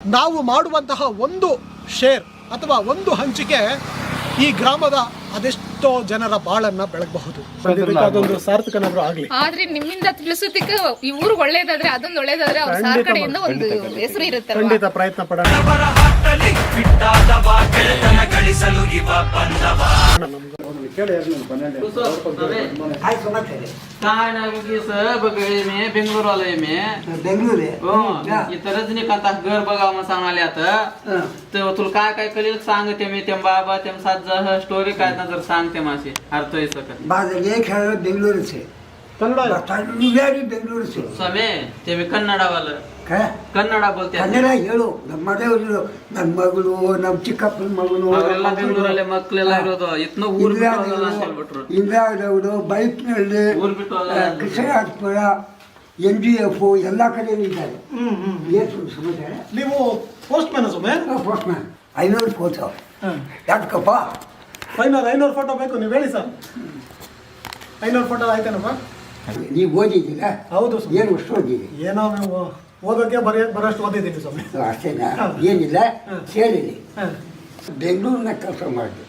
ನಾವು ಮಾಡುವಂತಹ ಒಂದು ಶೇರ್ ಅಥವಾ ಒಂದು ಹಂಚಿಕೆ ಈ ಗ್ರಾಮದ ಅದೆಷ್ಟೋ ಜನರ ಬಾಳನ್ನ ಬೆಳಗಬಹುದು. ಅದೊಂದು ಸಾರ್ಥಕನಾದ್ರೂ ಆಗ್ಲಿ. ಆದ್ರೆ ನಿಮ್ಮಿಂದ ತಿಳಿಸೋದಕ್ಕೆ ಈ ಊರು ಒಳ್ಳೇದಾದ್ರೆ ಅದೊಂದು ಒಳ್ಳೇದಾದ್ರೆ ಅವ್ರ ಸಾರ್ ಕಡೆಯಿಂದ ಒಂದು ಹೆಸರು ಇರುತ್ತೆ. ಖಂಡಿತ ಪ್ರಯತ್ನ ಪಡೋಣ. बेंगलोर वाले में बेंगलोर इथं रजनीकांत घर बघा म्हणून सांगाले आता तर तुला काय काय कळेल सांग ते मी ते बाबा ते सात स्टोरी काय ना जर सांगते मासे अर्थ आहे सगळं माझं एक खेळ बेंगलोर से ಕನ್ನಡ बेंगलोर से स्वामी ते मी कन्नडवालं काय ಕನ್ನಡ बोलते ಕನ್ನಡ ಹೇಳು ನಮ್ಮ ಮನೆಯವರು ನನ್ನ ಮಗಳು ನಮ್ಮ ಚಿಕ್ಕಪ್ಪನ ಮಗಳು ಅವರೆಲ್ಲ ಬೆಂಗಳೂರಲ್ಲೇ ಮಕ್ಕಳೆಲ್ಲ ಇರೋದು ಇತ್ನ ಊರ್ ಬಿಟ್ಟು ಹೋಗಲ್ಲ ಅಂತ ಹೇಳ್ಬಿಟ್ರು. ಇಂದ್ರಾದವರು ಬೈಕ್ನಲ್ಲಿ ಊರ್ ಬಿಟ್ಟು ಹೋಗಲ್ಲ ಕೃಷ್ಣರಾಜಪುರ NGF ಎಲ್ಲ ಕಡೆ ಇದ್ದಾರೆ. ಏನು ಸಮಾಚಾರ? ನೀವು ಪೋಸ್ಟ್ ಮ್ಯಾನ್ ಸುಮ್ಮನೆ ಪೋಸ್ಟ್ ಮ್ಯಾನ್ 500 ಫೋಟೋ ಯಾಕಪ್ಪ 500 ಫೋಟೋ ಬೇಕು. ನೀವು ಹೇಳಿ ಸರ್. 500 ಫೋಟೋ ಆಯ್ತೇನಪ್ಪ? ನೀವು ಓದಿದ್ದೀರಾ? ಹೌದು. ಏನು ಅಷ್ಟು ಓದಿದ್ದೀರಿ? ಏನೋ ನೀವು ಓದೋಕ್ಕೆ ಬರೋಷ್ಟು ಓದಿದ್ದೀನಿ ಸ್ವಾಮಿ. ಅಷ್ಟೇನಾ? ಏನಿಲ್ಲ ಕೇಳಿರಿ. ಬೆಂಗಳೂರಿನ ಕೆಲಸ ಮಾಡಿದೆ.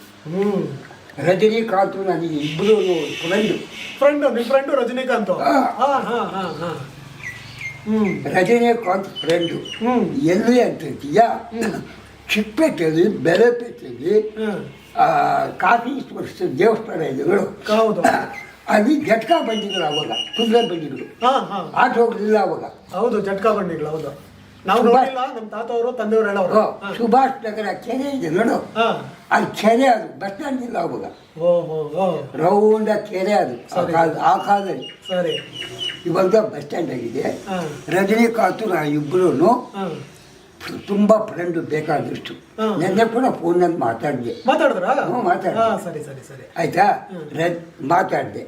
ರಜನಿಕಾಂತ್ ನನಗೆ ಇಬ್ಬರು ಫ್ರೆಂಡು. ನಿಮ್ಮ ಫ್ರೆಂಡು ರಜನಿಕಾಂತ್? ರಜನಿಕಾಂತ್ ಫ್ರೆಂಡು. ಎಲ್ಲಿ ಅಂತೀಯ? ಚಿಕ್ಕಪೇಟೆಯಲ್ಲಿ ಬೆಳೆಪೇಟೆಯಲ್ಲಿ ಕಾಫಿ ದೇವಸ್ಥಾನ ಇದೆಗಳು. ಹೌದು. ಅಲ್ಲಿ ಜಟ್ಕಾ ಬಂದಿದ್ರು ಅವಾಗ. ಕುದುರೆ ಬಂದಿದ್ರು. ಆಟ ಹೋಗ್ಲಿಲ್ಲ ಅವಾಗ. ಹೌದು, ಜಟ್ಕಾ ಬಂದಿಗಳು. ಹೌದು, ನಾವು ನೋಡಿಲ್ಲ. ನಮ್ಮ ತಾತ ಅವರು ತಂದೆಯವರು ಹೇಳೋರು. ಸುಭಾಷ್ ನಗರ ಕೆರೆ ಇದೆ ನೋಡು. ಅಲ್ಲಿ ಕೆರೆ ಅದು ಬಸ್ ಸ್ಟ್ಯಾಂಡ್ ಇಲ್ಲ ಅವಾಗ. ರೌಂಡ ಕೆರೆ ಅದು ಆ ಕಾಲದಲ್ಲಿ. ಸರಿ. ಇವಾಗ ಬಸ್ ಸ್ಟ್ಯಾಂಡ್ ಆಗಿದೆ. ರಜನಿಕಾಂತ್ ಇಬ್ರು ತುಂಬಾ ಫ್ರೆಂಡ್ ಬೇಕಾದಷ್ಟು. ನೆನ್ನೆ ಕೂಡ ಫೋನಲ್ಲಿ ಮಾತಾಡಿದೆ. ಸರಿ ಸರಿ ಸರಿ ಆಯ್ತಾ? ಮಾತಾಡಿದೆ.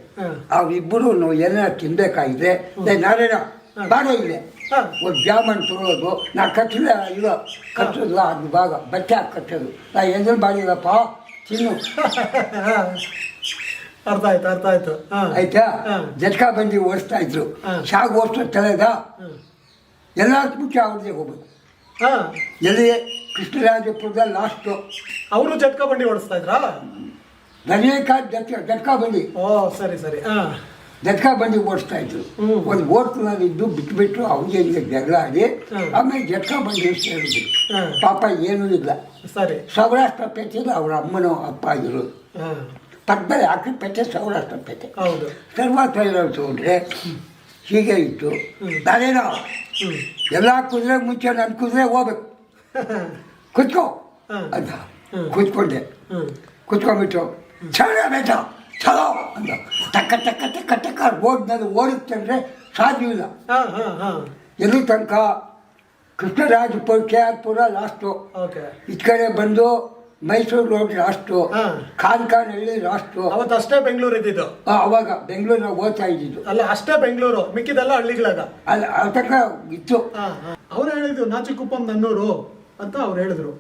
ಅವ್ರಿಬ್ಬರು ಏನಾರು ತಿನ್ಬೇಕಾಗಿದೆ. ನಾರಾಯಣ ಬಾಡ ಇದೆ ಒಂದು ಜಾಮನ್ ತಗೊಳ್ಳೋದು. ನಾ ಕಟ್ಟಿಲ್ಲ ಇಲ್ಲ ಕಟ್ಟೋದು ಅದು ಭಾಗ ಬಟ್ಟೆ ಹಾಕಿ ಕಟ್ಟೋದು. ನಾ ಎಲ್ಲಿ ಬಾಡಿಲ್ಲಪ್ಪ ತಿನ್ನು. ಅರ್ಥ ಆಯ್ತು. ಆಯ್ತಾ? ಜಟ್ಕಾ ಬಂದು ಓಡಿಸ್ತಾ ಇದ್ರು. ಶಾಗ್ ಓಡಿಸೋ ತಲೆಗ ಎಲ್ಲಾರ್ಗೂ ಮುಂಚೆ ಅವ್ರದ್ದೇ ಹೋಗ್ಬೇಕು. ಎಲ್ಲಿ ಕೃಷ್ಣರಾಜಪುರದ ಲಾಸ್ಟು. ಅವರು ಜಟ್ಕಾ ಬಂಡಿ ಓಡಿಸ್ತಾ ಇದ್ರಾ? ರಜನಿಕಾಂತ್ ಜಟ್ಕಾ ಬಂಡಿ. ಸರಿ ಸರಿ. ಜಟ್ಕಾ ಬಂಡಿ ಓಡಿಸ್ತಾ ಇದ್ರು. ಒಂದು ಓಟ್ನಲ್ಲಿ ಇದ್ದು ಬಿಟ್ಬಿಟ್ಟು ಅವ್ರಿಗೆ ಜಗಳ ಆಡಿ ಆಮೇಲೆ ಜಟ್ಕಾ ಬಂಡಿ ಹೇಳಿದ್ರು. ಪಾಪ ಏನೂ ಇಲ್ಲ. ಸರಿ. ಸೌರಾಷ್ಟ್ರ ಪೇಟೆಯಲ್ಲಿ ಅವ್ರ ಅಮ್ಮನೋ ಅಪ್ಪ ಆಗಿರೋದು. ಪಕ್ಕದಲ್ಲಿ ಹಾಕಿ ಪೇಟೆ ಸೌರಾಷ್ಟ್ರ ಪೇಟೆ. ಹೌದು. ಸರ್ವತ್ರ ತಗೊಂಡ್ರೆ ಹೀಗೆ ಇತ್ತು. ನಾನೇನೋ ಎಲ್ಲ ಕುದುರೆ ಮುಂಚೆ ನನ್ನ ಕುದುರೆ ಹೋಗ್ಬೇಕು ಕುತ್ಕೋ ಅಂತ ಕೂತ್ಕೊಂಡೆ. ಕೂತ್ಕೊಂಡ್ಬಿಟ್ಟು ಬೇಟ ಚಲೋ ಅಂತ ಟಕ್ಕ ಟಕ್ಕ ಟಕ್ಕ ಟಕ್ಕ ಓಡ್ನಲ್ಲಿ ಓಡುತ್ತಂದ್ರೆ ಸಾಧ್ಯವಿಲ್ಲ. ಎಲ್ಲಿ ತನಕ ಕೃಷ್ಣರಾಜಪುರ KR-ಪುರ ಲಾಸ್ಟು. ಈ ಕಡೆ ಬಂದು ಮೈಸೂರು ರೋಡ್ ಲಾಸ್ಟು. ಕಾನ್ಕಾನಹಳ್ಳಿ ಲಾಸ್ಟು. ಅವತ್ತು ಅಷ್ಟೇ ಬೆಂಗಳೂರು ಇದ್ದಿದ್ದು. ಅವಾಗ ಬೆಂಗಳೂರಿನಾಗ ಓದ್ತಾ ಇದ್ದಿದ್ದು. ಅಲ್ಲ, ಅಷ್ಟೇ ಬೆಂಗಳೂರು, ಮಿಕ್ಕಿದೆಲ್ಲ ಹಳ್ಳಿಗಳಾಗ ಅಲ್ಲಿ ತನಕ ಇತ್ತು. ಅವ್ರು ಹೇಳಿದ್ರು ನಾಚಿಕುಪ್ಪಂ ನನ್ನೂರು ಅಂತ ಅವ್ರು ಹೇಳಿದ್ರು.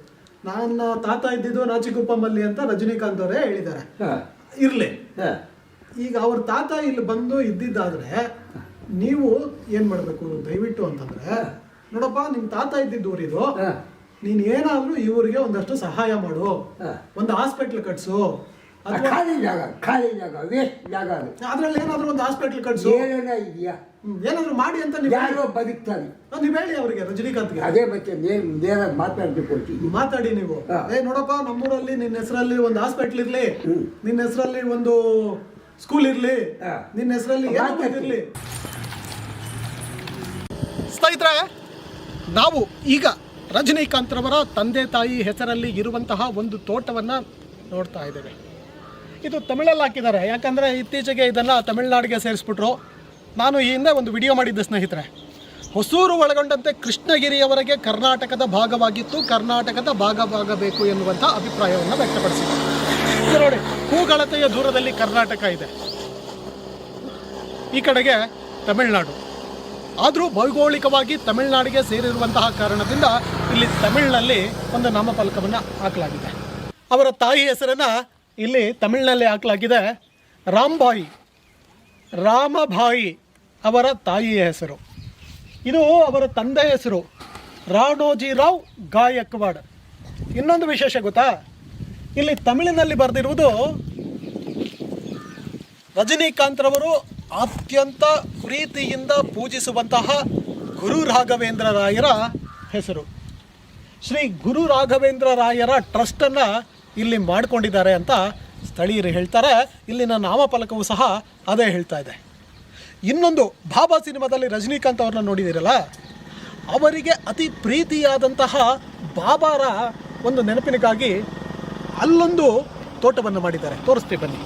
ನನ್ನ ತಾತ ಇದ್ದಿದ್ದು ನಾಚಿಕುಪ್ಪಮಲ್ಲಿ ಅಂತ ರಜನಿಕಾಂತ್ ಅವರೇ ಹೇಳಿದ್ದಾರೆ. ಇರ್ಲಿ, ಈಗ ಅವ್ರ ತಾತ ಇಲ್ಲಿ ಬಂದು ಇದ್ದಿದ್ದಾದ್ರೆ ನೀವು ಏನ್ ಮಾಡ್ಬೇಕು ದಯವಿಟ್ಟು ಅಂತಂದ್ರೆ, ನೋಡಪ್ಪ ನಿಮ್ ತಾತ ಇದ್ದಿದ್ದು ಊರಿದು, ನೀನ್ ಏನಾದ್ರೂ ಇವ್ರಿಗೆ ಒಂದಷ್ಟು ಸಹಾಯ ಮಾಡು. ಒಂದು ಹಾಸ್ಪಿಟ್ಲ್ ಕಟ್ಸು. ಖಾಲಿ ಜಾಗ ವೇಸ್ಟ್ ಜಾಗ ಅದು. ಅದ್ರಲ್ಲಿ ಏನಾದ್ರು ಒಂದು ಹಾಸ್ಪಿಟ್ಲ್ ಕಟ್ಸು. ಏನೇನ ಇದೆಯಾ? ಏನಾದ್ರು ಮಾಡಿ ಅಂತ ನೀವು ಯಾರೋ ಬದುಕ್ತಾನೆ. ನೀವ್ ಹೇಳಿ ಅವ್ರಿಗೆ, ರಜನಿಕಾಂತ್ಗೆ. ಅದೇ ಮತ್ತೆ ನೇರ ಮಾತಾಡ್ಬೇಕು. ಮಾತಾಡಿ ನೀವು. ನೋಡಪ್ಪ, ನಮ್ಮೂರಲ್ಲಿ ನಿನ್ನ ಹೆಸರಲ್ಲಿ ಒಂದು ಹಾಸ್ಪಿಟ್ಲ್ ಇರ್ಲಿ, ನಿನ್ನ ಹೆಸರಲ್ಲಿ ಒಂದು ಸ್ಕೂಲ್ ಇರ್ಲಿ, ನಿನ್ನ ಹೆಸರಲ್ಲಿ ಇರ್ಲಿ. ಸ್ನೇಹಿತರೆ, ನಾವು ಈಗ ರಜನಿಕಾಂತ್ ರವರ ತಂದೆ ತಾಯಿ ಹೆಸರಲ್ಲಿ ಇರುವಂತಹ ಒಂದು ತೋಟವನ್ನು ನೋಡ್ತಾ ಇದ್ದೇವೆ. ಇದು ತಮಿಳಲ್ಲಿ ಹಾಕಿದ್ದಾರೆ. ಯಾಕಂದರೆ ಇತ್ತೀಚೆಗೆ ಇದನ್ನು ತಮಿಳುನಾಡಿಗೆ ಸೇರಿಸ್ಬಿಟ್ರು. ನಾನು ಈ ಹಿಂದೆ ಒಂದು ವಿಡಿಯೋ ಮಾಡಿದ್ದೆ ಸ್ನೇಹಿತರೆ. ಹೊಸೂರು ಒಳಗೊಂಡಂತೆ ಕೃಷ್ಣಗಿರಿಯವರೆಗೆ ಕರ್ನಾಟಕದ ಭಾಗವಾಗಿತ್ತು, ಕರ್ನಾಟಕದ ಭಾಗವಾಗಬೇಕು ಎನ್ನುವಂಥ ಅಭಿಪ್ರಾಯವನ್ನು ವ್ಯಕ್ತಪಡಿಸಿದೆ. ಇದು ನೋಡಿ, ಹೂಗಳತೆಯ ದೂರದಲ್ಲಿ ಕರ್ನಾಟಕ ಇದೆ, ಈ ಕಡೆಗೆ ತಮಿಳುನಾಡು. ಆದರೂ ಭೌಗೋಳಿಕವಾಗಿ ತಮಿಳುನಾಡಿಗೆ ಸೇರಿರುವಂತಹ ಕಾರಣದಿಂದ ಇಲ್ಲಿ ತಮಿಳಿನಲ್ಲಿ ಒಂದು ನಾಮಫಲಕವನ್ನು ಹಾಕಲಾಗಿದೆ. ಅವರ ತಾಯಿ ಹೆಸರನ್ನು ಇಲ್ಲಿ ತಮಿಳಿನಲ್ಲಿ ಹಾಕಲಾಗಿದೆ. ರಾಮಭಾಯಿ ಅವರ ತಾಯಿಯ ಹೆಸರು. ಇದು ಅವರ ತಂದೆಯ ಹೆಸರು ರಾಣೋಜಿರಾವ್ ಗಾಯಕ್ವಾಡ್. ಇನ್ನೊಂದು ವಿಶೇಷ ಗೊತ್ತಾ, ಇಲ್ಲಿ ತಮಿಳಿನಲ್ಲಿ ಬರೆದಿರುವುದು ರಜನಿಕಾಂತ್ರವರು ಅತ್ಯಂತ ಪ್ರೀತಿಯಿಂದ ಪೂಜಿಸುವಂತಹ ಗುರು ರಾಘವೇಂದ್ರ ರಾಯರ ಹೆಸರು. ಶ್ರೀ ಗುರು ರಾಘವೇಂದ್ರ ರಾಯರ ಟ್ರಸ್ಟನ್ನು ಇಲ್ಲಿ ಮಾಡಿಕೊಂಡಿದ್ದಾರೆ ಅಂತ ಸ್ಥಳೀಯರು ಹೇಳ್ತಾರೆ. ಇಲ್ಲಿನ ನಾಮಫಲಕವು ಸಹ ಅದೇ ಹೇಳ್ತಾ ಇದೆ. ಇನ್ನೊಂದು, ಬಾಬಾ ಸಿನಿಮಾದಲ್ಲಿ ರಜನಿಕಾಂತ್ ಅವ್ರನ್ನ ನೋಡಿದಿರಲ್ಲ, ಅವರಿಗೆ ಅತಿ ಪ್ರೀತಿಯಾದಂತಹ ಬಾಬಾರ ಒಂದು ನೆನಪಿನಗಾಗಿ ಅಲ್ಲೊಂದು ತೋಟವನ್ನು ಮಾಡಿದ್ದಾರೆ, ತೋರಿಸ್ತೀವಿ ಬನ್ನಿ.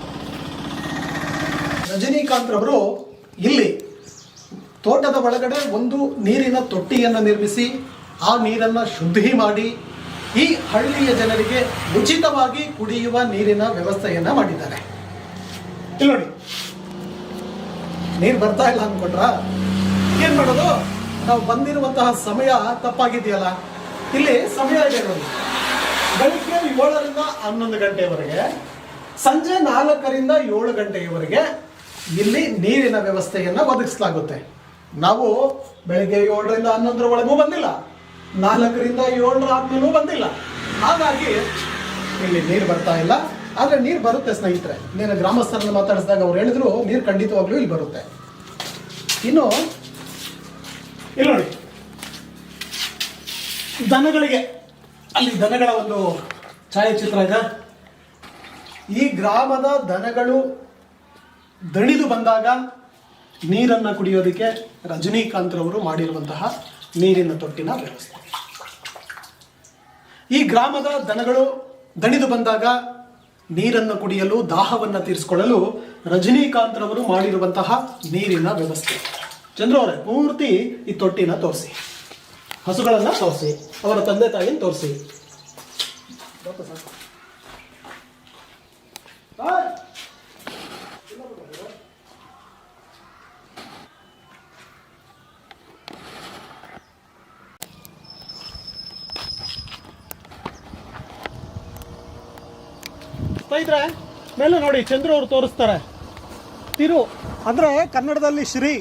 ರಜನಿಕಾಂತ್ ರವರು ಇಲ್ಲಿ ತೋಟದ ಒಳಗಡೆ ಒಂದು ನೀರಿನ ತೊಟ್ಟಿಯನ್ನು ನಿರ್ಮಿಸಿ ಆ ನೀರನ್ನು ಶುದ್ಧಿ ಮಾಡಿ ಈ ಹಳ್ಳಿಯ ಜನರಿಗೆ ಉಚಿತವಾಗಿ ಕುಡಿಯುವ ನೀರಿನ ವ್ಯವಸ್ಥೆಯನ್ನು ಮಾಡಿದ್ದಾರೆ. ಇಲ್ಲಿ ನೋಡಿ, ನೀರು ಬರ್ತಾ ಇಲ್ಲ ಅಂದ್ಕೊಂಡ್ರ ಏನು ಮಾಡೋದು? ನಾವು ಬಂದಿರುವಂತಹ ಸಮಯ ತಪ್ಪಾಗಿದೆಯಲ್ಲ. ಇಲ್ಲಿ ಸಮಯ ಇದೆ ನೋಡಿ, ಬೆಳಿಗ್ಗೆ 7ರಿಂದ 11 ಗಂಟೆವರೆಗೆ, ಸಂಜೆ 4ರಿಂದ 7 ಗಂಟೆಯವರೆಗೆ ಇಲ್ಲಿ ನೀರಿನ ವ್ಯವಸ್ಥೆಯನ್ನು ಒದಗಿಸಲಾಗುತ್ತೆ. ನಾವು ಬೆಳಿಗ್ಗೆ 7ರಿಂದ 11 ಒಳಗೂ ಬಂದಿಲ್ಲ, 4ರಿಂದ 7 ಆದ್ಮೇಲೂ ಬಂದಿಲ್ಲ. ಹಾಗಾಗಿ ಇಲ್ಲಿ ನೀರು ಬರ್ತಾ ಇಲ್ಲ. ಆದರೆ ನೀರು ಬರುತ್ತೆ ಸ್ನೇಹಿತರೆ. ನೀನು ಗ್ರಾಮಸ್ಥರನ್ನು ಮಾತಾಡಿಸಿದಾಗ ಅವ್ರು ಹೇಳಿದ್ರು ನೀರು ಖಂಡಿತವಾಗ್ಲೂ ಇಲ್ಲಿ ಬರುತ್ತೆ. ಇನ್ನು ಇಲ್ಲಿ ನೋಡಿ, ದನಗಳಿಗೆ, ಅಲ್ಲಿ ದನಗಳ ಒಂದು ಛಾಯಾಚಿತ್ರ ಇದೆ. ಈ ಗ್ರಾಮದ ದನಗಳು ದಣಿದು ಬಂದಾಗ ನೀರನ್ನು ಕುಡಿಯೋದಕ್ಕೆ ರಜನಿಕಾಂತ್ ರವರು ಮಾಡಿರುವಂತಹ ನೀರಿನ ತೊಟ್ಟಿನ ವ್ಯವಸ್ಥೆ. ಈ ಗ್ರಾಮದ ದನಗಳು ದಣಿದು ಬಂದಾಗ ನೀರನ್ನು ಕುಡಿಯಲು, ದಾಹವನ್ನು ತೀರಿಸಿಕೊಳ್ಳಲು ರಜನಿಕಾಂತ್ ರವರು ಮಾಡಿರುವಂತಹ ನೀರಿನ ವ್ಯವಸ್ಥೆ. ಚಂದ್ರು ಅವರೇ, ಪೂರ್ತಿ ಈ ತೊಟ್ಟಿನ ತೋರಿಸಿ, ಹಸುಗಳನ್ನು ತೋರಿಸಿ, ಅವರ ತಂದೆ ತಾಯಿಯನ್ನು ತೋರಿಸಿ. ಸ್ನೇಹಿತರೆ, ಮೇಲೆ ನೋಡಿ, ಚಂದ್ರು ಅವರು ತೋರಿಸ್ತಾರೆ. ತಿರು ಅಂದರೆ ಕನ್ನಡದಲ್ಲಿ ಶ್ರೀ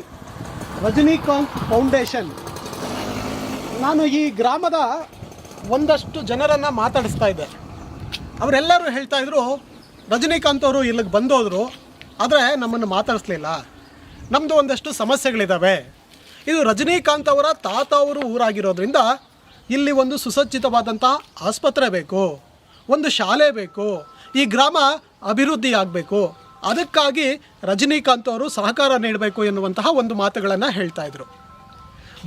ರಜನಿಕಾಂತ್ ಫೌಂಡೇಶನ್. ನಾನು ಈ ಗ್ರಾಮದ ಒಂದಷ್ಟು ಜನರನ್ನು ಮಾತಾಡಿಸ್ತಾ ಇದ್ದೆ. ಅವರೆಲ್ಲರೂ ಹೇಳ್ತಾ ಇದ್ರು, ರಜನಿಕಾಂತ್ ಅವರು ಇಲ್ಲಿಗೆ ಬಂದೋದ್ರು, ಆದರೆ ನಮ್ಮನ್ನು ಮಾತಾಡಿಸ್ಲಿಲ್ಲ, ನಮ್ಮದು ಒಂದಷ್ಟು ಸಮಸ್ಯೆಗಳಿದ್ದಾವೆ. ಇದು ರಜನಿಕಾಂತ್ ಅವರ ತಾತ ಅವರು ಊರಾಗಿರೋದ್ರಿಂದ ಇಲ್ಲಿ ಒಂದು ಸುಸಜ್ಜಿತವಾದಂಥ ಆಸ್ಪತ್ರೆ ಬೇಕು, ಒಂದು ಶಾಲೆ ಬೇಕು, ಈ ಗ್ರಾಮ ಅಭಿವೃದ್ಧಿ ಆಗಬೇಕು, ಅದಕ್ಕಾಗಿ ರಜನಿಕಾಂತ್ ಅವರು ಸಹಕಾರ ನೀಡಬೇಕು ಎನ್ನುವಂತಹ ಒಂದು ಮಾತುಗಳನ್ನು ಹೇಳ್ತಾ ಇದ್ರು.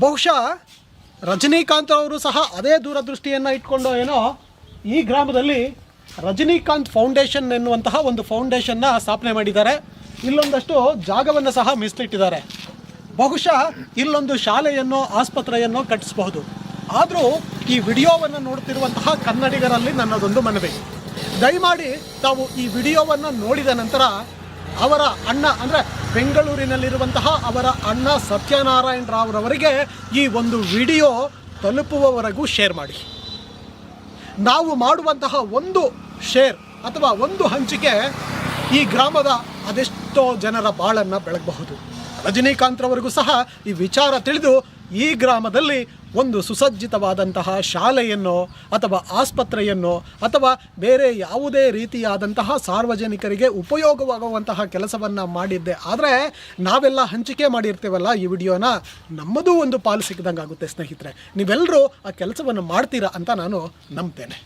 ಬಹುಶಃ ರಜನಿಕಾಂತ್ ಅವರು ಸಹ ಅದೇ ದೂರದೃಷ್ಟಿಯನ್ನು ಇಟ್ಕೊಂಡು ಏನೋ ಈ ಗ್ರಾಮದಲ್ಲಿ ರಜನಿಕಾಂತ್ ಫೌಂಡೇಶನ್ ಎನ್ನುವಂತಹ ಒಂದು ಫೌಂಡೇಶನ್ನ ಸ್ಥಾಪನೆ ಮಾಡಿದ್ದಾರೆ. ಇಲ್ಲೊಂದಷ್ಟು ಜಾಗವನ್ನು ಸಹ ಮೀಸಲಿಟ್ಟಿದ್ದಾರೆ. ಬಹುಶಃ ಇಲ್ಲೊಂದು ಶಾಲೆಯನ್ನು, ಆಸ್ಪತ್ರೆಯನ್ನು ಕಟ್ಟಿಸಬಹುದು. ಆದರೂ ಈ ವಿಡಿಯೋವನ್ನು ನೋಡ್ತಿರುವಂತಹ ಕನ್ನಡಿಗರಲ್ಲಿ ನನ್ನದೊಂದು ಮನವಿ, ದಯಮಾಡಿ ತಾವು ಈ ವಿಡಿಯೋವನ್ನು ನೋಡಿದ ನಂತರ ಅವರ ಅಣ್ಣ, ಅಂದರೆ ಬೆಂಗಳೂರಿನಲ್ಲಿರುವಂತಹ ಅವರ ಅಣ್ಣ ಸತ್ಯನಾರಾಯಣ ರಾವ್ರವರಿಗೆ ಈ ಒಂದು ವಿಡಿಯೋ ತಲುಪುವವರೆಗೂ ಶೇರ್ ಮಾಡಿ. ನಾವು ಮಾಡುವಂತಹ ಒಂದು ಶೇರ್ ಅಥವಾ ಒಂದು ಹಂಚಿಕೆ ಈ ಗ್ರಾಮದ ಅದೆಷ್ಟೋ ಜನರ ಬಾಳನ್ನು ಬೆಳಗಬಹುದು. ರಜನಿಕಾಂತ್ ರವರಿಗೂ ಸಹ ಈ ವಿಚಾರ ತಿಳಿದು ಈ ಗ್ರಾಮದಲ್ಲಿ ಒಂದು ಸುಸಜ್ಜಿತವಾದಂತಹ ಶಾಲೆಯನ್ನು ಅಥವಾ ಆಸ್ಪತ್ರೆಯನ್ನು ಅಥವಾ ಬೇರೆ ಯಾವುದೇ ರೀತಿಯಾದಂತಹ ಸಾರ್ವಜನಿಕರಿಗೆ ಉಪಯೋಗವಾಗುವಂತಹ ಕೆಲಸವನ್ನು ಮಾಡಿದ್ದೆ ಆದರೆ ನಾವೆಲ್ಲ ಹಂಚಿಕೆ ಮಾಡಿರ್ತೀವಲ್ಲ ಈ ವಿಡಿಯೋನ, ನಮ್ಮದು ಒಂದು ಪಾಲು ಸಿಕ್ಕಿದಂಗೆ ಆಗುತ್ತೆ ಸ್ನೇಹಿತರೆ. ನೀವೆಲ್ಲರೂ ಆ ಕೆಲಸವನ್ನು ಮಾಡ್ತೀರಾ ಅಂತ ನಾನು ನಂಬ್ತೇನೆ.